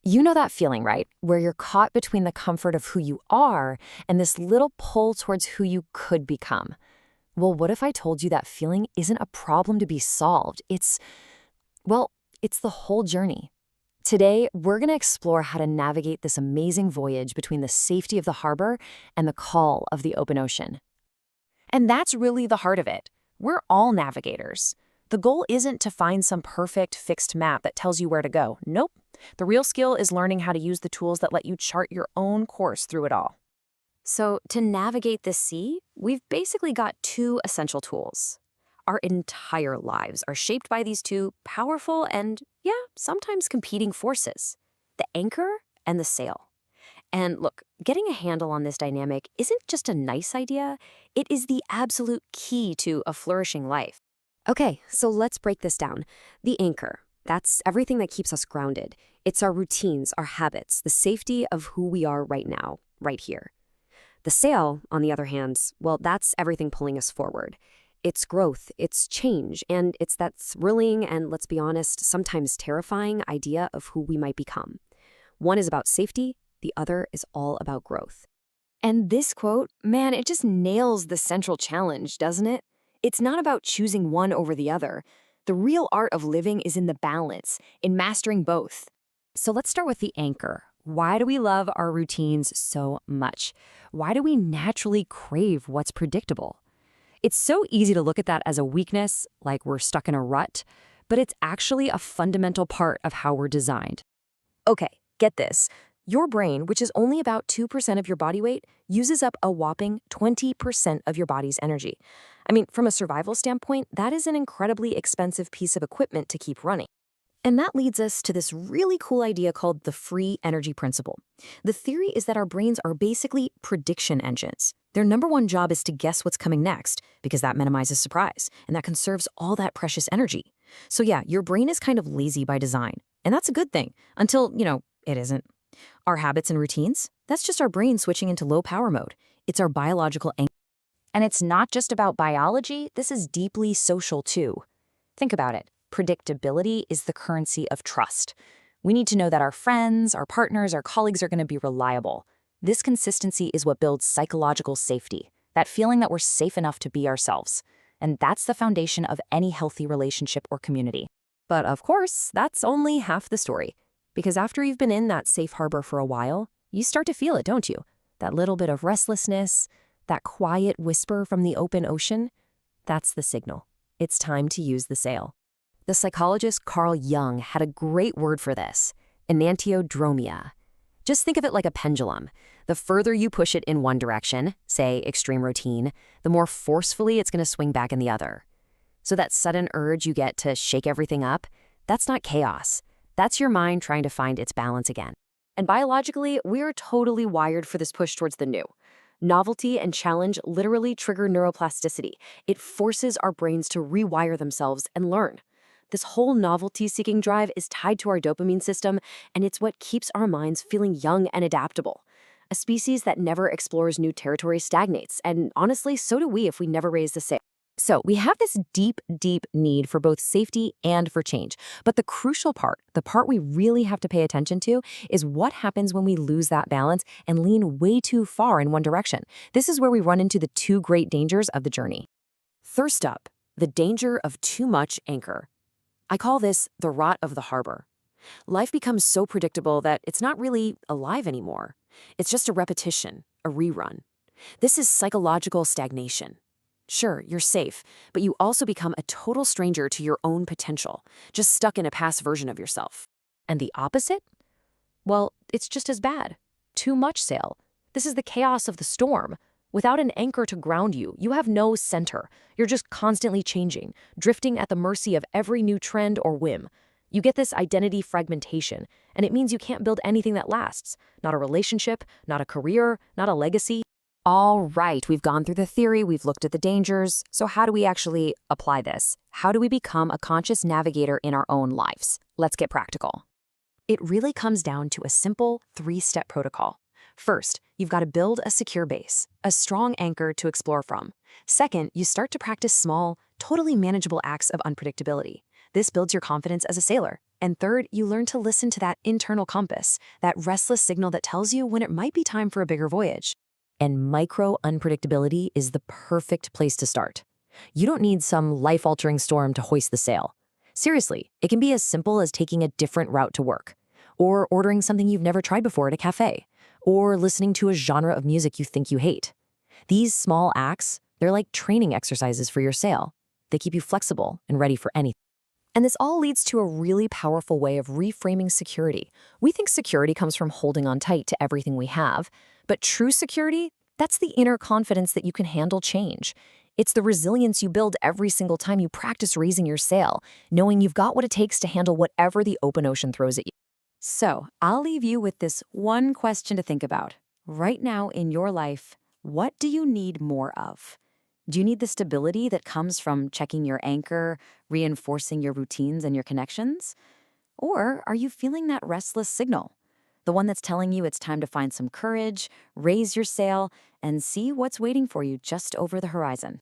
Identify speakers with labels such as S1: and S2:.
S1: You know that feeling, right? Where you're caught between the comfort of who you are and this little pull towards who you could become. Well, what if I told you that feeling isn't a problem to be solved? Well, it's the whole journey. Today, we're going to explore how to navigate this amazing voyage between the safety of the harbor and the call of the open ocean.
S2: And that's really the heart of it. We're all navigators. The goal isn't to find some perfect, fixed map that tells you where to go. Nope. The real skill is learning how to use the tools that let you chart your own course through it all.
S1: So, to navigate this sea, we've basically got two essential tools. Our entire lives are shaped by these two powerful and, yeah, sometimes competing forces, the anchor and the sail. And look, getting a handle on this dynamic isn't just a nice idea, it is the absolute key to a flourishing life. Okay, so let's break this down. The anchor, that's everything that keeps us grounded. It's our routines, our habits, the safety of who we are right now, right here. The sail, on the other hand, well, that's everything pulling us forward. It's growth, it's change, and it's that thrilling and, let's be honest, sometimes terrifying idea of who we might become. One is about safety, the other is all about growth. And this quote, man, it just nails the central challenge, doesn't it? It's not about choosing one over the other. The real art of living is in the balance, in mastering both. So let's start with the anchor. Why do we love our routines so much? Why do we naturally crave what's predictable? It's so easy to look at that as a weakness, like we're stuck in a rut, but it's actually a fundamental part of how we're designed. Okay, get this. Your brain, which is only about 2% of your body weight, uses up a whopping 20% of your body's energy. I mean, from a survival standpoint, that is an incredibly expensive piece of equipment to keep running. And that leads us to this really cool idea called the free energy principle. The theory is that our brains are basically prediction engines. Their number one job is to guess what's coming next, because that minimizes surprise, and that conserves all that precious energy. So yeah, your brain is kind of lazy by design, and that's a good thing, until, it isn't. Our habits and routines, that's just our brain switching into low power mode. It's our biological anchor.
S2: And it's not just about biology, this is deeply social too. Think about it. Predictability is the currency of trust. We need to know that our friends, our partners, our colleagues are going to be reliable. This consistency is what builds psychological safety, that feeling that we're safe enough to be ourselves. And that's the foundation of any healthy relationship or community.
S1: But of course, that's only half the story. Because after you've been in that safe harbor for a while, you start to feel it, don't you? That little bit of restlessness, that quiet whisper from the open ocean, that's the signal. It's time to use the sail. The psychologist Carl Jung had a great word for this, enantiodromia. Just think of it like a pendulum. The further you push it in one direction, say extreme routine, the more forcefully it's going to swing back in the other. So that sudden urge you get to shake everything up, that's not chaos. That's your mind trying to find its balance again. And biologically, we're totally wired for this push towards the new. Novelty and challenge literally trigger neuroplasticity. It forces our brains to rewire themselves and learn. This whole novelty-seeking drive is tied to our dopamine system, and it's what keeps our minds feeling young and adaptable. A species that never explores new territory stagnates, and honestly, so do we if we never raise the sail. So we have this deep, deep need for both safety and for change. But the crucial part, the part we really have to pay attention to, is what happens when we lose that balance and lean way too far in one direction. This is where we run into the two great dangers of the journey. First up, the danger of too much anchor. I call this the rot of the harbor. Life becomes so predictable that it's not really alive anymore. It's just a repetition, a rerun. This is psychological stagnation. Sure, you're safe, but you also become a total stranger to your own potential, just stuck in a past version of yourself. And the opposite? Well, it's just as bad. Too much sail. This is the chaos of the storm. Without an anchor to ground you, you have no center. You're just constantly changing, drifting at the mercy of every new trend or whim. You get this identity fragmentation, and it means you can't build anything that lasts. Not a relationship, not a career, not a legacy. All right, we've gone through the theory, we've looked at the dangers. So how do we actually apply this? How do we become a conscious navigator in our own lives? Let's get practical. It really comes down to a simple 3-step protocol. First, you've got to build a secure base, a strong anchor to explore from. Second, you start to practice small, totally manageable acts of unpredictability.
S2: This builds your confidence as a sailor. And third, you learn to listen to that internal compass, that restless signal that tells you when it might be time for a bigger voyage. And micro unpredictability is the perfect place to start. You don't need some life-altering storm to hoist the sail. Seriously, it can be as simple as taking a different route to work, or ordering something you've never tried before at a cafe, or listening to a genre of music you think you hate. These small acts, they're like training exercises for your sail. They keep you flexible and ready for anything. And this all leads to a really powerful way of reframing security. We think security comes from holding on tight to everything we have, but true security, that's the inner confidence that you can handle change. It's the resilience you build every single time you practice raising your sail, knowing you've got what it takes to handle whatever the open ocean throws at you. So, I'll leave you with this one question to think about. Right now in your life, what do you need more of? Do you need the stability that comes from checking your anchor, reinforcing your routines and your connections? Or are you feeling that restless signal? The one that's telling you it's time to find some courage, raise your sail, and see what's waiting for you just over the horizon.